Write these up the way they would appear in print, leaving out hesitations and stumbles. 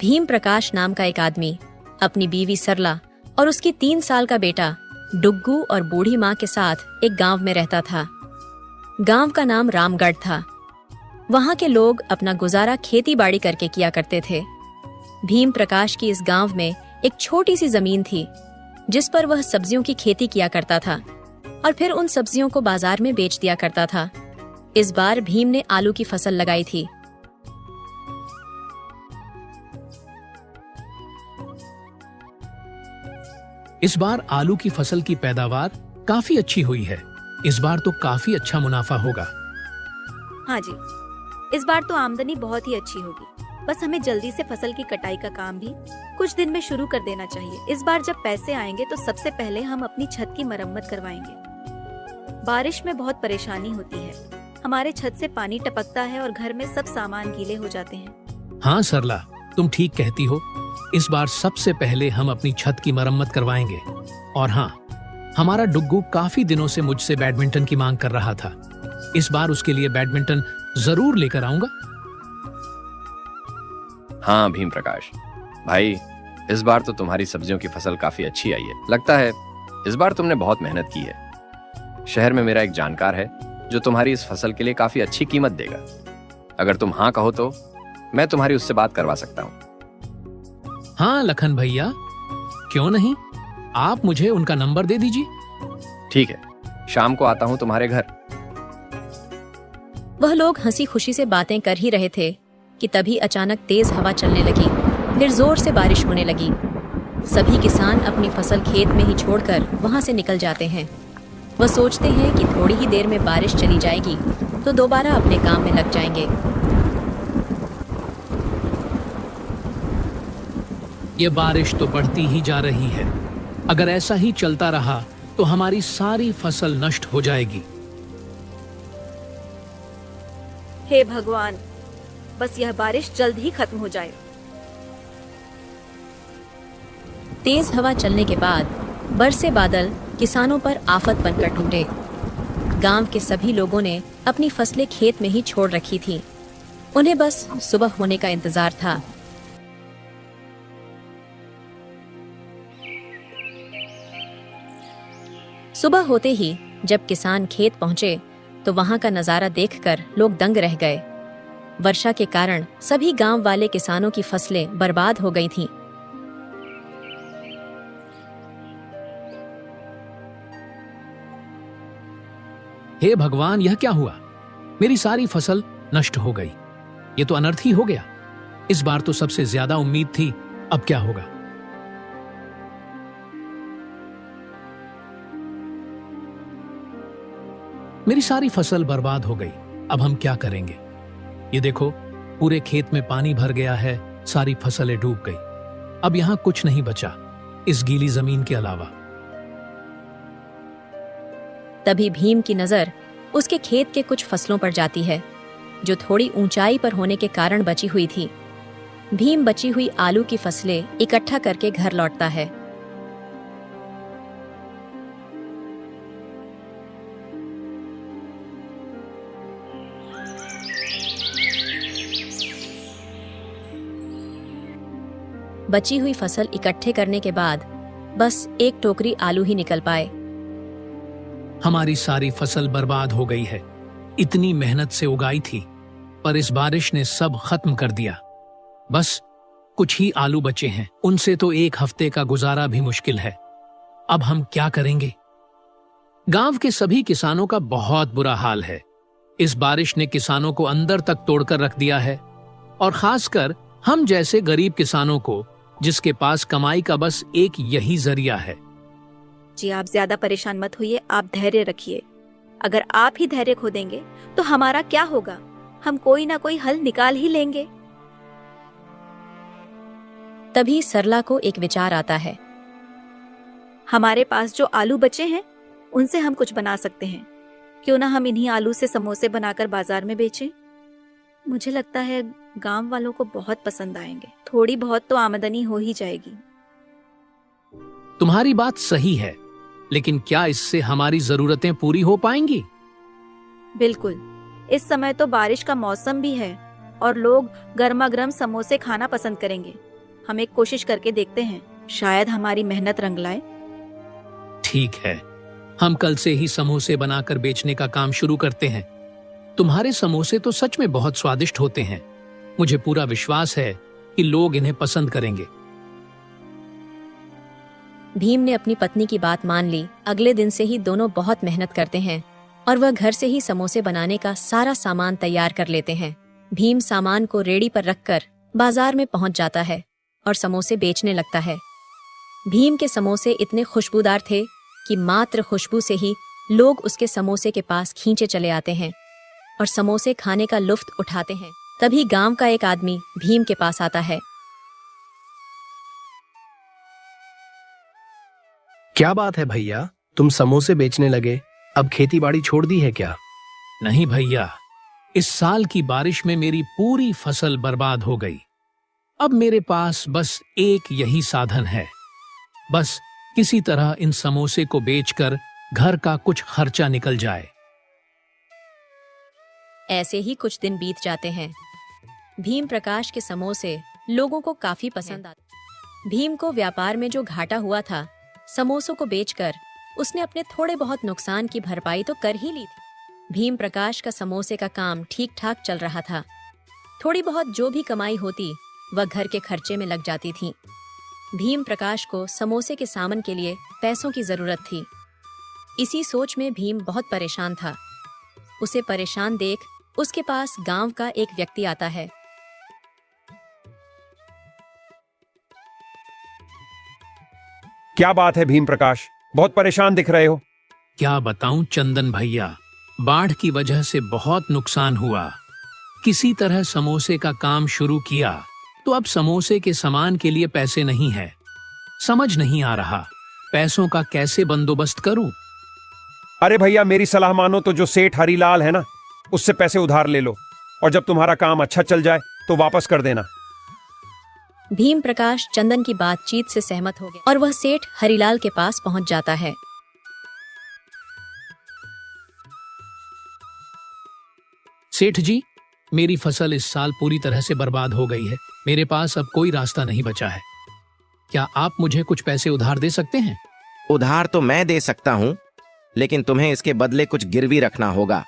भीम प्रकाश नाम का एक आदमी अपनी बीवी सरला और उसकी 3 साल का बेटा डुग्गू और बूढ़ी माँ के साथ एक गांव में रहता था। गांव का नाम रामगढ़ था। वहां के लोग अपना गुजारा खेती बाड़ी करके किया करते थे। भीम प्रकाश की इस गांव में एक छोटी सी जमीन थी जिस पर वह सब्जियों की खेती किया करता था और फिर उन सब्जियों को बाजार में बेच दिया करता था। इस बार भीम ने आलू की फसल लगाई थी। इस बार आलू की फसल की पैदावार काफी अच्छी हुई है। इस बार तो काफी अच्छा मुनाफा होगा। हाँ जी, इस बार तो आमदनी बहुत ही अच्छी होगी। बस हमें जल्दी से फसल की कटाई का काम भी कुछ दिन में शुरू कर देना चाहिए। इस बार जब पैसे आएंगे तो सबसे पहले हम अपनी छत की मरम्मत करवाएंगे। बारिश में बहुत परेशानी होती है। हमारे छत से पानी टपकता है और घर में सब सामान गीले हो जाते हैं। हाँ सरला, तुम ठीक कहती हो। इस बार सबसे पहले हम अपनी छत की मरम्मत करवाएंगे। और हाँ, हमारा डुग्गू काफी दिनों से मुझसे बैडमिंटन की मांग कर रहा था। इस बार उसके लिए बैडमिंटन जरूर लेकर आऊंगा। हाँ भीम प्रकाश भाई, इस बार तो तुम्हारी सब्जियों की फसल काफी अच्छी आई है। लगता है इस बार तुमने बहुत मेहनत की है। शहर में मेरा एक जानकार है जो तुम्हारी इस फसल के लिए काफी अच्छी कीमत देगा। अगर तुम हाँ कहो तो मैं तुम्हारी उससे बात करवा सकता हूँ। हाँ लखन भैया, क्यों नहीं, आप मुझे उनका नंबर दे दीजिए। ठीक है, शाम को आता हूँ तुम्हारे घर। वह लोग हंसी खुशी से बातें कर ही रहे थे कि तभी अचानक तेज हवा चलने लगी। फिर जोर से बारिश होने लगी। सभी किसान अपनी फसल खेत में ही छोड़कर वहां से निकल जाते हैं। वह सोचते हैं कि थोड़ी ही देर में बारिश चली जाएगी तो दोबारा अपने काम में लग जाएंगे। ये बारिश तो बढ़ती ही जा रही है। अगर ऐसा ही चलता रहा तो हमारी सारी फसल नष्ट हो जाएगी। हे भगवान, बस यह बारिश जल्द ही खत्म हो जाए। तेज हवा चलने के बाद बरसे बादल किसानों पर आफत बनकर टूटे। गांव के सभी लोगों ने अपनी फसलें खेत में ही छोड़ रखी थीं। उन्हें बस सुबह होने का इंतजार था। सुबह होते ही जब किसान खेत पहुंचे तो वहां का नजारा देखकर लोग दंग रह गए। वर्षा के कारण सभी गांव वाले किसानों की फसलें बर्बाद हो गई थीं। हे भगवान, यह क्या हुआ? मेरी सारी फसल नष्ट हो गई। ये तो अनर्थ ही हो गया। इस बार तो सबसे ज्यादा उम्मीद थी। अब क्या होगा? मेरी सारी फसल बर्बाद हो गई। अब हम क्या करेंगे? ये देखो, पूरे खेत में पानी भर गया है। सारी फसलें डूब गई। अब यहां कुछ नहीं बचा इस गीली जमीन के अलावा। तभी भीम की नजर उसके खेत के कुछ फसलों पर जाती है जो थोड़ी ऊंचाई पर होने के कारण बची हुई थी। भीम बची हुई आलू की फसलें इकट्ठा करके घर लौटता है। बची हुई फसल इकट्ठे करने के बाद बस एक टोकरी आलू ही निकल पाए। हमारी सारी फसल बर्बाद हो गई है। इतनी मेहनत से उगाई थी, पर इस बारिश ने सब खत्म कर दिया। बस कुछ ही आलू बचे हैं। उनसे तो एक हफ्ते का गुजारा भी मुश्किल है। अब हम क्या करेंगे? गांव के सभी किसानों का बहुत बुरा हाल है। इस बारिश ने किसानों को अंदर तक तोड़कर रख दिया है, और खासकर हम जैसे गरीब किसानों को, जिसके पास कमाई का बस एक यही जरिया है। जी, आप ज्यादा परेशान मत होइए, आप धैर्य रखिए। अगर आप ही धैर्य खो देंगे तो हमारा क्या होगा? हम कोई ना कोई हल निकाल ही लेंगे। तभी सरला को एक विचार आता है। हमारे पास जो आलू बचे हैं उनसे हम कुछ बना सकते हैं। क्यों ना हम इन्हीं आलू से समोसे बनाकर बाजार में बेचें? मुझे लगता है गांव वालों को बहुत पसंद आएंगे। थोड़ी बहुत तो आमदनी हो ही जाएगी। तुम्हारी बात सही है, लेकिन क्या इससे हमारी जरूरतें पूरी हो पाएंगी? बिल्कुल। इस समय तो बारिश का मौसम भी है और लोग गर्मा गर्म समोसे खाना पसंद करेंगे। हम एक कोशिश करके देखते हैं, शायद हमारी मेहनत रंग लाए। ठीक है, हम कल से ही समोसे बनाकर बेचने का काम शुरू करते हैं। तुम्हारे समोसे तो सच में बहुत स्वादिष्ट होते हैं। मुझे पूरा विश्वास है कि लोग इन्हें पसंद करेंगे। भीम ने अपनी पत्नी की बात मान ली। अगले दिन से ही दोनों बहुत मेहनत करते हैं और वह घर से ही समोसे बनाने का सारा सामान तैयार कर लेते हैं। भीम सामान को रेडी पर रखकर बाजार में पहुंच जाता है और समोसे बेचने लगता है। भीम के समोसे इतने खुशबूदार थे कि मात्र खुशबू से ही लोग उसके समोसे के पास खींचे चले आते हैं और समोसे खाने का लुत्फ उठाते हैं। तभी गांव का एक आदमी भीम के पास आता है। क्या बात है भैया, तुम समोसे बेचने लगे? अब खेती बाड़ी छोड़ दी है क्या? नहीं भैया, इस साल की बारिश में मेरी पूरी फसल बर्बाद हो गई। अब मेरे पास बस एक यही साधन है, बस किसी तरह इन समोसे को बेचकर घर का कुछ खर्चा निकल जाए। ऐसे ही कुछ दिन बीत जाते हैं। भीम प्रकाश के समोसे लोगों को काफी पसंद आते। भीम को व्यापार में जो घाटा हुआ था, समोसों को बेचकर उसने अपने थोड़े बहुत नुकसान की भरपाई तो कर ही ली थी। भीम प्रकाश का समोसे का काम ठीक ठाक चल रहा था। थोड़ी बहुत जो भी कमाई होती वह घर के खर्चे में लग जाती थी। भीम प्रकाश को समोसे के सामान के लिए पैसों की जरूरत थी। इसी सोच में भीम बहुत परेशान था। उसे परेशान देख उसके पास गांव का एक व्यक्ति आता है। क्या बात है भीम प्रकाश, बहुत परेशान दिख रहे हो। क्या बताऊं चंदन भैया, बाढ़ की वजह से बहुत नुकसान हुआ। किसी तरह समोसे का काम शुरू किया तो अब समोसे के सामान के लिए पैसे नहीं है। समझ नहीं आ रहा पैसों का कैसे बंदोबस्त करूं। अरे भैया, मेरी सलाह मानो तो जो सेठ हरीलाल है ना, उससे पैसे उधार ले लो और जब तुम्हारा काम अच्छा चल जाए तो वापस कर देना। भीम प्रकाश चंदन की बातचीत से सहमत हो गया और वह सेठ हरीलाल के पास पहुंच जाता है। सेठ जी, मेरी फसल इस साल पूरी तरह से बर्बाद हो गई है। मेरे पास अब कोई रास्ता नहीं बचा है। क्या आप मुझे कुछ पैसे उधार दे सकते हैं? उधार तो मैं दे सकता हूँ, लेकिन तुम्हें इसके बदले कुछ गिरवी रखना होगा।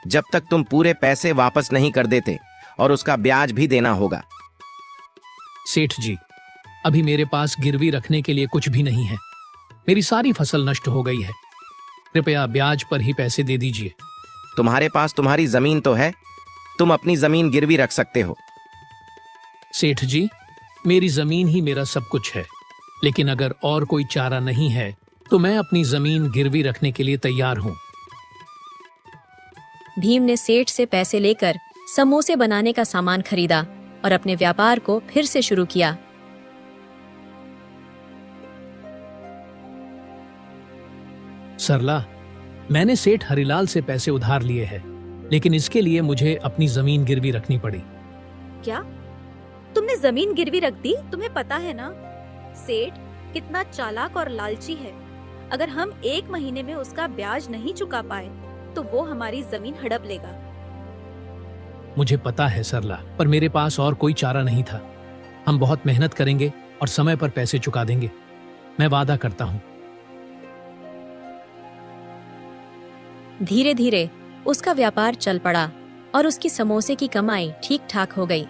जब तक तुम पूरे पैसे वापस नहीं कर देते, और उसका ब्याज भी देना होगा। सेठ जी, अभी मेरे पास गिरवी रखने के लिए कुछ भी नहीं है। मेरी सारी फसल नष्ट हो गई है। कृपया ब्याज पर ही पैसे दे दीजिए। तुम्हारे पास तुम्हारी जमीन तो है, तुम अपनी जमीन गिरवी रख सकते हो। सेठ जी, मेरी जमीन ही मेरा सब कुछ है, लेकिन अगर और कोई चारा नहीं है तो मैं अपनी जमीन गिरवी रखने के लिए तैयार हूँ। भीम ने सेठ से पैसे लेकर समोसे बनाने का सामान खरीदा और अपने व्यापार को फिर से शुरू किया। सरला, मैंने सेठ हरिलाल से पैसे उधार लिए हैं, लेकिन इसके लिए मुझे अपनी जमीन गिरवी रखनी पड़ी। क्या तुमने जमीन गिरवी रख दी? तुम्हें पता है ना, सेठ कितना चालाक और लालची है। अगर हम 1 महीने में उसका ब्याज नहीं चुका पाए तो वो हमारी जमीन हड़प लेगा। मुझे पता है सरला, पर मेरे पास और कोई चारा नहीं था। हम बहुत मेहनत करेंगे और समय पर पैसे चुका देंगे, मैं वादा करता हूँ। धीरे धीरे उसका व्यापार चल पड़ा और उसकी समोसे की कमाई ठीक ठाक हो गई।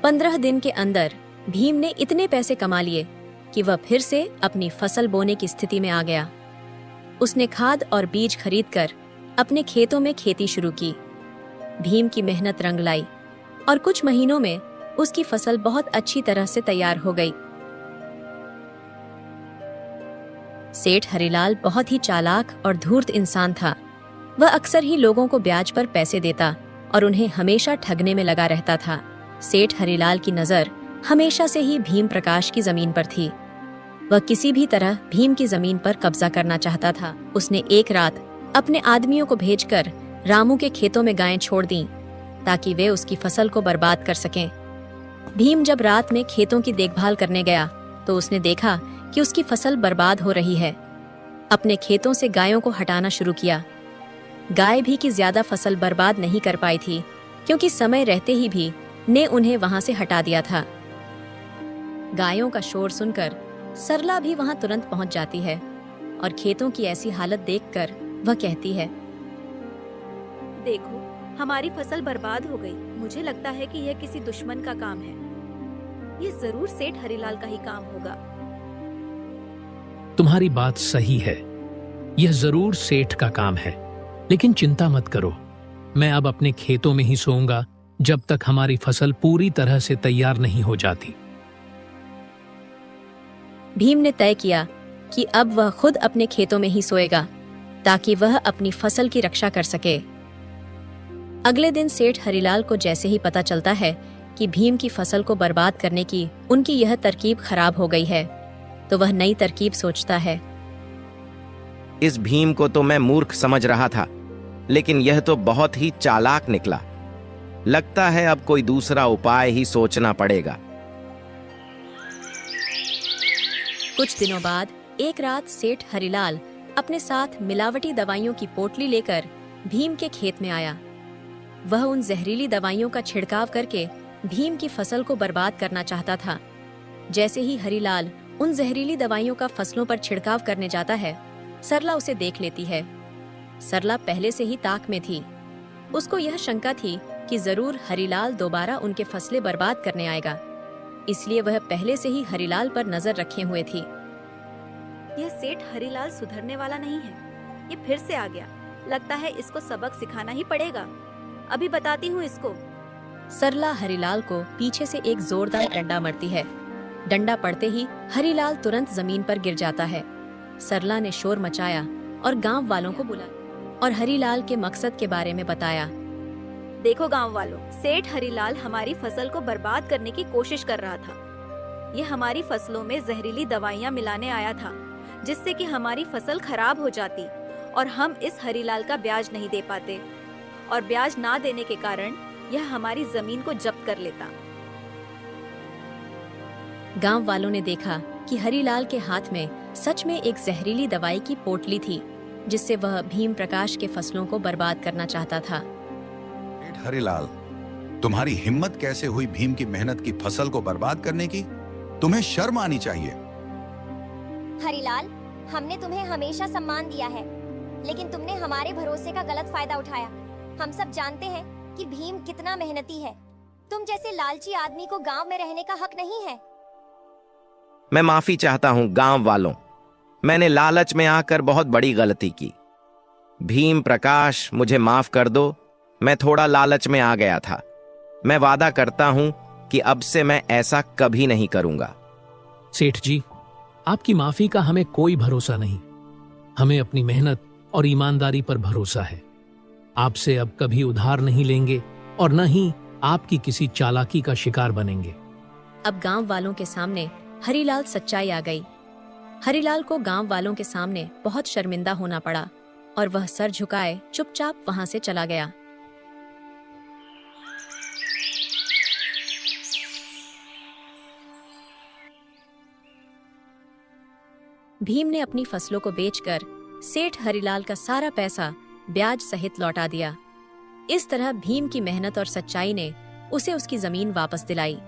15 दिन के अंदर भीम ने इतने पैसे कमा लिए कि वह फिर से अपनी फसल बोने की स्थिति में आ गया। उसने खाद और बीज खरीदकर अपने खेतों में खेती शुरू की। भीम की मेहनत रंग लाई और कुछ महीनों में उसकी फसल बहुत अच्छी तरह से तैयार हो गई। सेठ हरिलाल बहुत ही चालाक और धूर्त इंसान था। वह अक्सर ही लोगों को ब्याज पर पैसे देता और उन्हें हमेशा ठगने में लगा रहता था। सेठ हरिलाल की नजर हमेशा से ही भीम प्रकाश की जमीन पर थी। वह किसी भी तरह भीम की जमीन पर कब्जा करना चाहता था। उसने एक रात अपने आदमियों को भेजकर रामू के खेतों में गायें छोड़ दी ताकि वे उसकी फसल को बर्बाद कर सकें। भीम जब रात में खेतों की देखभाल करने गया तो उसने देखा कि उसकी फसल बर्बाद हो रही है। अपने खेतों से गायों को हटाना शुरू किया। गाय भी की ज्यादा फसल बर्बाद नहीं कर पाई थी, क्योंकि समय रहते ही भी ने उन्हें वहां से हटा दिया था। गायों का शोर सुनकर सरला भी वहां तुरंत पहुंच जाती है और खेतों की ऐसी हालत देखकर वह कहती है, देखो, हमारी फसल बर्बाद हो गई। मुझे लगता है कि यह किसी दुश्मन का काम है। ये जरूर सेठ हरिलाल का ही काम होगा। तुम्हारी बात सही है, यह जरूर सेठ का काम है। लेकिन चिंता मत करो, मैं अब अपने खेतों में ही सोऊंगा जब तक हमारी फसल पूरी तरह से तैयार नहीं हो जाती। भीम ने तय किया कि अब वह खुद अपने खेतों में ही सोएगा ताकि वह अपनी फसल की रक्षा कर सके। अगले दिन सेठ हरिलाल को जैसे ही पता चलता है कि भीम की फसल को बर्बाद करने की उनकी यह तरकीब खराब हो गई है, तो वह नई तरकीब सोचता है। इस भीम को तो मैं मूर्ख समझ रहा था, लेकिन यह तो बहुत ही चालाक निकला। लगता है अब कोई दूसरा उपाय ही सोचना पड़ेगा। कुछ दिनों बाद एक रात सेठ हरिलाल अपने साथ मिलावटी दवाइयों की पोटली लेकर भीम के खेत में आया। वह उन जहरीली दवाइयों का छिड़काव करके भीम की फसल को बर्बाद करना चाहता था। जैसे ही हरिलाल उन जहरीली दवाइयों का फसलों पर छिड़काव करने जाता है, सरला उसे देख लेती है। सरला पहले से ही ताक में थी। उसको यह शंका थी कि जरूर हरिलाल दोबारा उनके फसलें बर्बाद करने आएगा, इसलिए वह पहले से ही हरिलाल पर नजर रखे हुए थी। यह सेठ हरिलाल सुधरने वाला नहीं है। ये फिर से आ गया। लगता है इसको सबक सिखाना ही पड़ेगा। अभी बताती हूँ इसको। सरला हरिलाल को पीछे से एक जोरदार डंडा मारती है। डंडा पड़ते ही हरिलाल तुरंत जमीन पर गिर जाता है। सरला ने शोर मचाया और गांव वालों को बुलाया और हरिलाल के मकसद के बारे में बताया। देखो गांव वालों, सेठ हरिलाल हमारी फसल को बर्बाद करने की कोशिश कर रहा था। ये हमारी फसलों में जहरीली दवाइयां मिलाने आया था, जिससे कि हमारी फसल खराब हो जाती और हम इस हरिलाल का ब्याज नहीं दे पाते, और ब्याज ना देने के कारण यह हमारी जमीन को जब्त कर लेता। गांव वालों ने देखा कि हरिलाल के हाथ में सच में एक जहरीली दवाई की पोटली थी, जिससे वह भीम प्रकाश के फसलों को बर्बाद करना चाहता था। सेठ हरिलाल, तुम्हारी हिम्मत कैसे हुई भीम की मेहनत की फसल को बर्बाद करने की? तुम्हें शर्म आनी चाहिए। हरिलाल, हमने तुम्हें हमेशा सम्मान दिया है, लेकिन तुमने हमारे भरोसे का गलत फायदा उठाया। हम सब जानते हैं कि भीम कितना मेहनती है। तुम जैसे लालची आदमी को गांव में रहने का हक नहीं है। मैं माफी चाहता हूँ गांव वालों, मैंने लालच में आकर बहुत बड़ी गलती की। भीम प्रकाश, मुझे माफ कर दो, मैं थोड़ा लालच में आ गया था। मैं वादा करता हूं कि अब से मैं ऐसा कभी नहीं करूंगा। सेठ जी, आपकी माफी का हमें कोई भरोसा नहीं। हमें अपनी मेहनत और ईमानदारी पर भरोसा है। आपसे अब कभी उधार नहीं लेंगे और न ही आपकी किसी चालाकी का शिकार बनेंगे। अब गांव वालों के सामने हरिलाल सच्चाई आ गई। हरिलाल को गांव वालों के सामने बहुत शर्मिंदा होना पड़ा और वह सर झुकाए चुपचाप वहां से चला गया। भीम ने अपनी फसलों को बेचकर सेठ हरिलाल का सारा पैसा ब्याज सहित लौटा दिया। इस तरह भीम की मेहनत और सच्चाई ने उसे उसकी जमीन वापस दिलाई।